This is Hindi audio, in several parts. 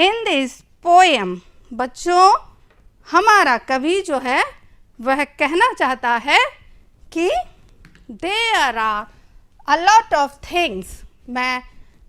इन दिस पोएम, बच्चों हमारा कवि जो है वह कहना चाहता है कि there are a lot of things, मैं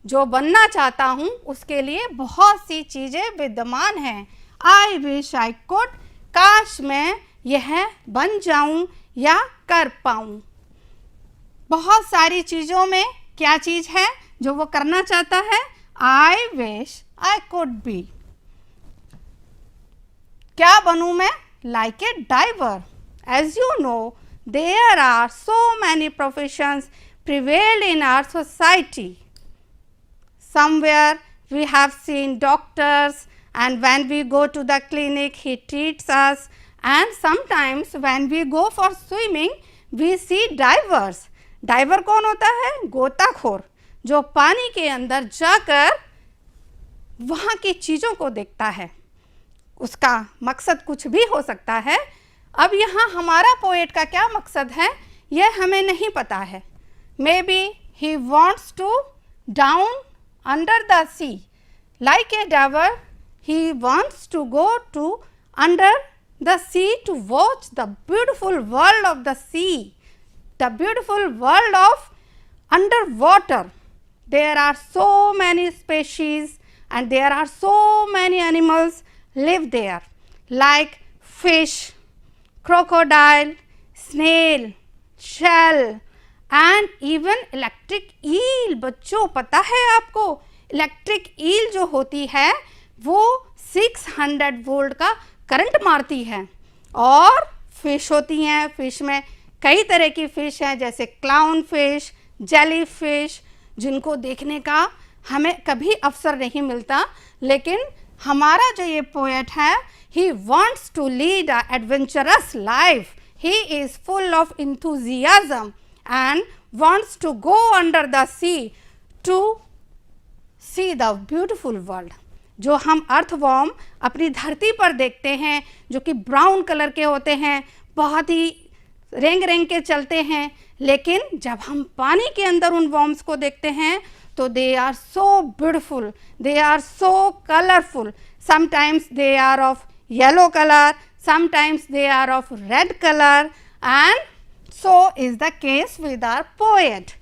जो बनना चाहता हूँ उसके लिए बहुत सी चीज़ें विद्यमान हैं। आई विश आई कुड, काश मैं यह बन जाऊँ या कर पाऊँ। बहुत सारी चीज़ों में क्या चीज़ है जो वो करना चाहता है? I wish I could be, क्या बनूँ मैं? Like a diver. As you know there are so many professions prevail in our society. Somewhere we have seen doctors, and when we go to the clinic he treats us, and sometimes when we go for swimming we see divers. Diver कौन होता है? गोताखोर, जो पानी के अंदर जाकर वहाँ की चीज़ों को देखता है। उसका मकसद कुछ भी हो सकता है। अब यहाँ हमारा पोएट का क्या मकसद है यह हमें नहीं पता है। Maybe he wants to down under the sea. Like a diver, he wants to go to under the sea to watch the beautiful world of the sea, the beautiful world of underwater. There are so many species and there are so many animals live there, like fish, crocodile, snail, shell, and even electric eel. बच्चों पता है आपको, इलेक्ट्रिक ईल जो होती है वो 600 वोल्ट का करंट मारती है। और फिश होती हैं, फिश में कई तरह की फ़िश हैं, जैसे क्लाउन फिश, जेली फिश, जिनको देखने का हमें कभी अवसर नहीं मिलता। लेकिन हमारा जो ये पोएट है, he wants to lead a adventurous life, he is full of enthusiasm and wants to go under the sea to see the beautiful world. जो हम अर्थवॉर्म अपनी धरती पर देखते हैं, जो कि ब्राउन कलर के होते हैं, बहुत ही रेंग रेंग के चलते हैं, लेकिन जब हम पानी के अंदर उन वॉर्म्स को देखते हैं तो they are so beautiful, they are so colourful. Sometimes they are of yellow colour, sometimes they are of red colour, and so is the case with our poet.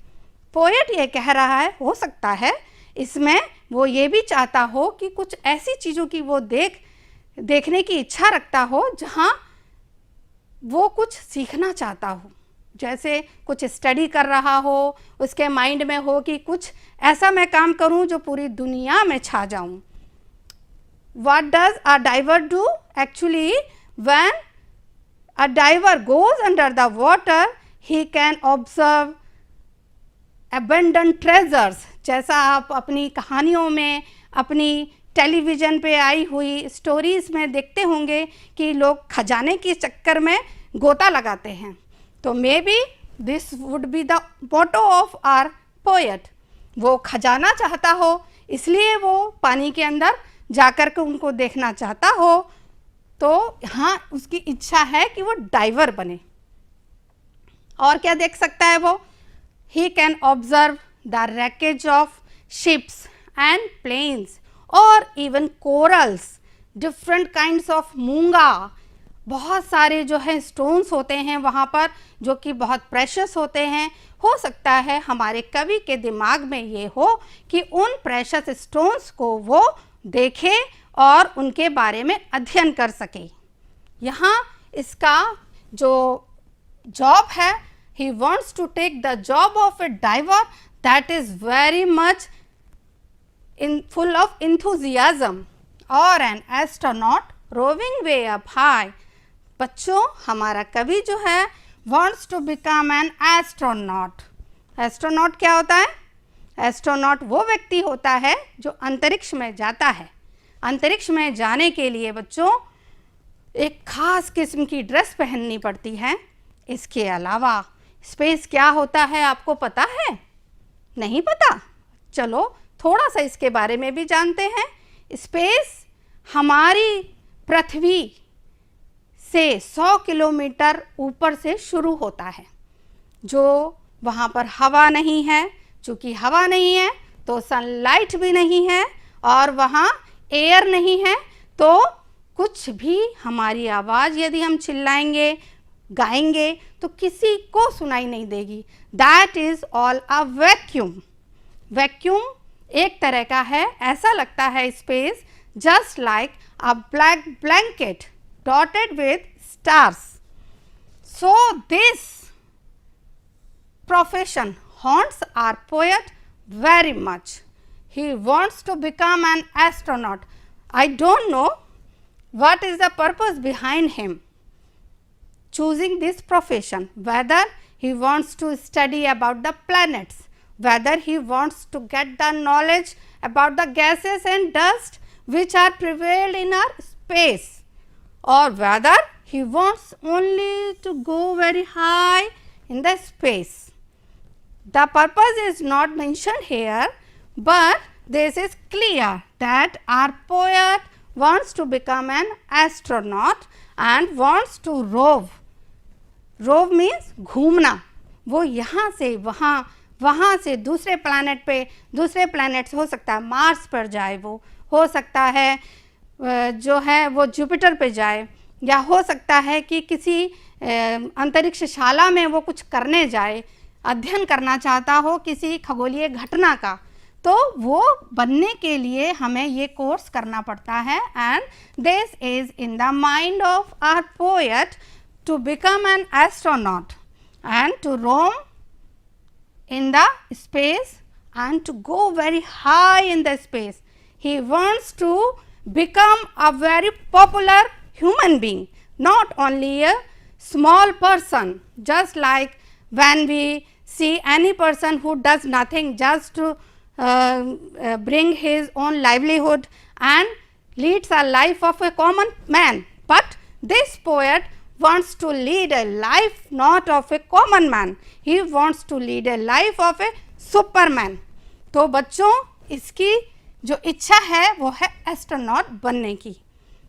Poet ये कह रहा है, हो सकता है इसमें वो ये भी चाहता हो कि कुछ ऐसी चीज़ों की वो देखने की इच्छा रखता हो जहाँ वो कुछ सीखना चाहता हो, जैसे कुछ स्टडी कर रहा हो, उसके माइंड में हो कि कुछ ऐसा मैं काम करूँ जो पूरी दुनिया में छा जाऊँ। What does a diver do? Actually, when a diver goes under the water, he can observe abundant treasures. जैसा आप अपनी कहानियों में, अपनी टेलीविज़न पे आई हुई स्टोरीज़ में देखते होंगे कि लोग खजाने के चक्कर में गोता लगाते हैं। तो maybe this would be the motto of our poet. वो खजाना चाहता हो, इसलिए वो पानी के अंदर जाकर के उनको देखना चाहता हो। तो हाँ, उसकी इच्छा है कि वो डाइवर बने। और क्या देख सकता है वो? He can observe the wreckage of ships and planes और even corals, different kinds of मूंगा। बहुत सारे जो है स्टोन्स होते हैं वहाँ पर जो कि बहुत प्रेशियस होते हैं। हो सकता है हमारे कवि के दिमाग में ये हो कि उन प्रेशियस स्टोन्स को वो देखे और उनके बारे में अध्ययन कर सके। यहाँ इसका जो जॉब है, he wants to take the job of a diver that is very much full of enthusiasm or an astronaut roving way up high. बच्चों हमारा कवि जो है wants to become an astronaut. Astronaut क्या होता है? एस्ट्रोनॉट वो व्यक्ति होता है जो अंतरिक्ष में जाता है। अंतरिक्ष में जाने के लिए बच्चों एक ख़ास किस्म की ड्रेस पहननी पड़ती है। इसके अलावा स्पेस क्या होता है आपको पता है? नहीं पता? चलो थोड़ा सा इसके बारे में भी जानते हैं। स्पेस हमारी पृथ्वी से 100 किलोमीटर ऊपर से शुरू होता है, जो वहाँ पर हवा नहीं है। चूँकि हवा नहीं है तो सनलाइट भी नहीं है और वहाँ एयर नहीं है तो कुछ भी हमारी आवाज़ यदि हम चिल्लाएंगे गाएंगे तो किसी को सुनाई नहीं देगी। That is all a vacuum. Vacuum एक तरह का है, ऐसा लगता है space just like a black blanket dotted with stars. So this profession haunts our poet very much. He wants to become an astronaut. I don't know what is the purpose behind him choosing this profession, whether he wants to study about the planets, whether he wants to get the knowledge about the gases and dust which are prevailed in our space, or whether he wants only to go very high in the space. The purpose is not mentioned here, but this is clear that our poet wants to become an astronaut and wants to rove. Rove means घूमना, वो यहाँ से वहाँ, वहाँ से दूसरे प्लैनेट पे, दूसरे प्लैनेट्स हो सकता है मार्स पर जाए, वो हो सकता है जो है वो जुपिटर पे जाए, या हो सकता है कि किसी अंतरिक्ष शाला में वो कुछ करने जाए, अध्ययन करना चाहता हो किसी खगोलीय घटना का, तो वो बनने के लिए हमें ये कोर्स करना पड़ता है। And this is in the mind of our poet to become an astronaut and to roam in the space and to go very high in the space. He wants to become a very popular human being, not only a small person, just like when we see any person who does nothing just to bring his own livelihood and leads a life of a common man. But this poet wants to lead a life not of a common man, he wants to lead a life of a superman. तो बच्चों इसकी जो इच्छा है वो है एस्ट्रोनॉट बनने की।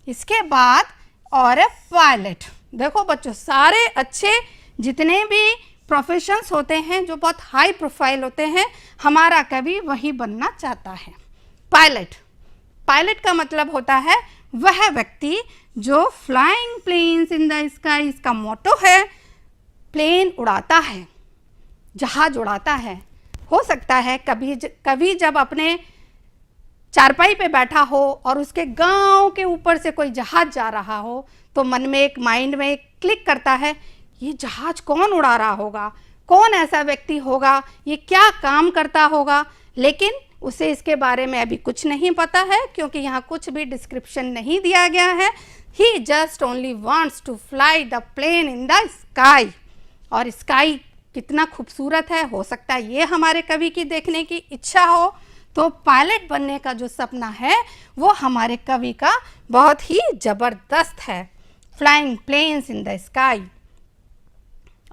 इसके बाद और पायलट। देखो बच्चों सारे अच्छे जितने भी प्रोफेशंस होते हैं जो बहुत हाई प्रोफाइल होते हैं, हमारा कवि वही बनना चाहता है। पायलट, पायलट का मतलब होता है वह व्यक्ति जो flying planes in the sky, इसका मोटो है प्लेन उड़ाता है, जहाज उड़ाता है। हो सकता है कभी जब अपने चारपाई पे बैठा हो और उसके गांव के ऊपर से कोई जहाज जा रहा हो तो मन में एक माइंड में एक क्लिक करता है, ये जहाज कौन उड़ा रहा होगा, कौन ऐसा व्यक्ति होगा, ये क्या काम करता होगा। लेकिन उसे इसके बारे में अभी कुछ नहीं पता है क्योंकि यहाँ कुछ भी डिस्क्रिप्शन नहीं दिया गया है। He just only wants to fly the plane in the sky. और स्काई कितना खूबसूरत है, हो सकता है ये हमारे कवि की देखने की इच्छा हो। तो पायलट बनने का जो सपना है वो हमारे कवि का बहुत ही ज़बरदस्त है। Flying planes in the sky.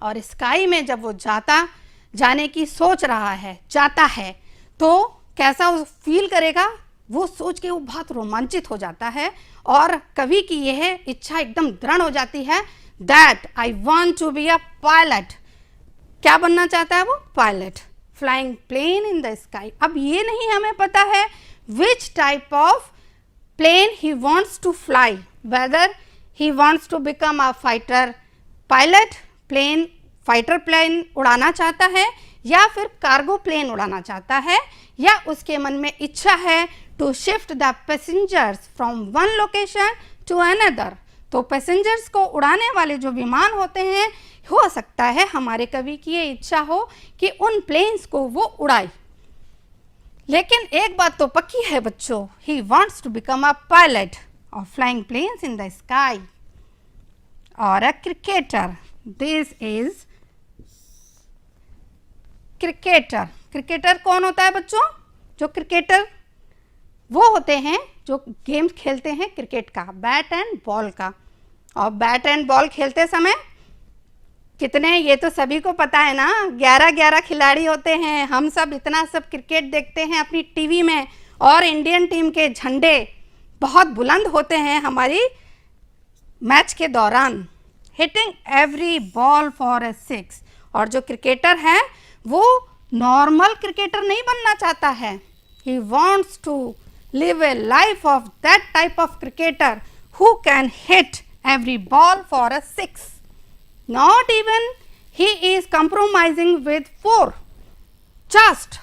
और स्काई में जब वो जाने की सोच रहा है, जाता है, तो कैसा वो फील करेगा, वो सोच के वो बहुत रोमांचित हो जाता है और कवि की यह इच्छा एकदम दृढ़ हो जाती है that I want to be a pilot. क्या बनना चाहता है वो? Pilot. Flying plane in the sky. अब ये नहीं हमें पता है which type of plane he wants to fly, whether he wants to become a fighter pilot, plane fighter plane उड़ाना चाहता है या फिर कार्गो प्लेन उड़ाना चाहता है, या उसके मन में इच्छा है to shift the passengers from one location to another. तो पैसेंजर्स को उड़ाने वाले जो विमान होते हैं, हो सकता है हमारे कवि की ये इच्छा हो कि उन प्लेन्स को वो उड़ाए। लेकिन एक बात तो पक्की है बच्चों, he wants to become a pilot of flying planes in the sky और a cricketer. This is cricketer. Cricketer कौन होता है बच्चों? जो क्रिकेटर वो होते हैं जो गेम खेलते हैं क्रिकेट का, बैट एंड बॉल का। और बैट एंड बॉल खेलते समय कितने, ये तो सभी को पता है ना, 11-11 खिलाड़ी होते हैं। हम सब इतना सब क्रिकेट देखते हैं अपनी टीवी में और इंडियन टीम के झंडे बहुत बुलंद होते हैं हमारी मैच के दौरान। Hitting every ball for a six. और जो क्रिकेटर है वो नॉर्मल क्रिकेटर नहीं बनना चाहता है, he wants to live a life of that type of cricketer who can hit every ball for a 6. Not even he is compromising with 4. Just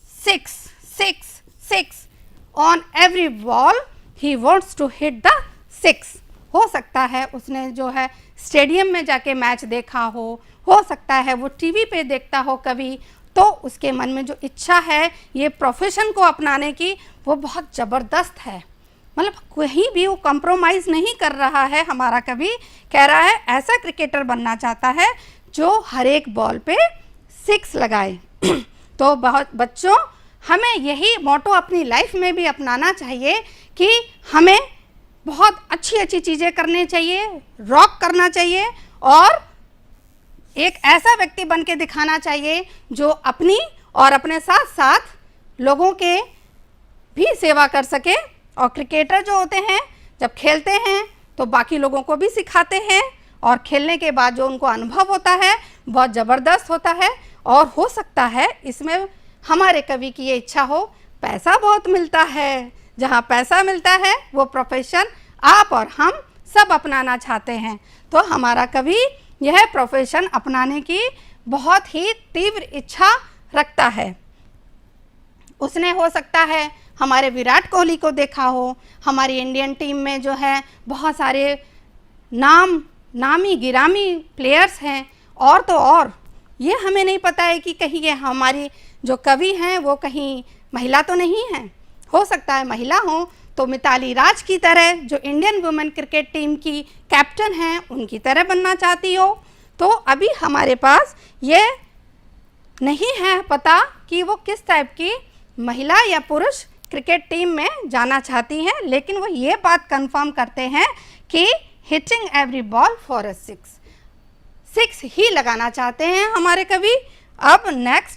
6, 6, 6 on every ball he wants to hit the 6. हो सकता है उसने जो है स्टेडियम में जाके मैच देखा हो सकता है वो टीवी पे देखता हो कभी, तो उसके मन में जो इच्छा है ये प्रोफेशन को अपनाने की वो बहुत ज़बरदस्त है। मतलब कहीं भी वो कंप्रोमाइज़ नहीं कर रहा है हमारा कवि, कह रहा है ऐसा क्रिकेटर बनना चाहता है जो हर एक बॉल पे 6 लगाए। तो बहुत बच्चों, हमें यही मोटो अपनी लाइफ में भी अपनाना चाहिए कि हमें बहुत अच्छी अच्छी चीज़ें करनी चाहिए, रॉक करना चाहिए और एक ऐसा व्यक्ति बन के दिखाना चाहिए जो अपनी और अपने साथ साथ लोगों के भी सेवा कर सके। और क्रिकेटर जो होते हैं जब खेलते हैं तो बाकी लोगों को भी सिखाते हैं और खेलने के बाद जो उनको अनुभव होता है बहुत ज़बरदस्त होता है। और हो सकता है इसमें हमारे कवि की ये इच्छा हो, पैसा बहुत मिलता है, जहाँ पैसा मिलता है वो प्रोफेशन आप और हम सब अपनाना चाहते हैं। तो हमारा कवि यह प्रोफेशन अपनाने की बहुत ही तीव्र इच्छा रखता है। उसने हो सकता है हमारे विराट कोहली को देखा हो, हमारी इंडियन टीम में जो है बहुत सारे नामी गिरामी प्लेयर्स हैं, और तो और ये हमें नहीं पता है कि कहीं ये हमारी जो कवि हैं वो कहीं महिला तो नहीं हैं। हो सकता है महिला हो तो मिताली राज की तरह, जो इंडियन वुमेन क्रिकेट टीम की कैप्टन हैं, उनकी तरह बनना चाहती हो। तो अभी हमारे पास ये नहीं है पता कि वो किस टाइप की महिला या पुरुष क्रिकेट टीम में जाना चाहती हैं, लेकिन वो ये बात कंफर्म करते हैं कि hitting every ball for a 6 ही लगाना चाहते हैं हमारे कवि। अब नेक्स्ट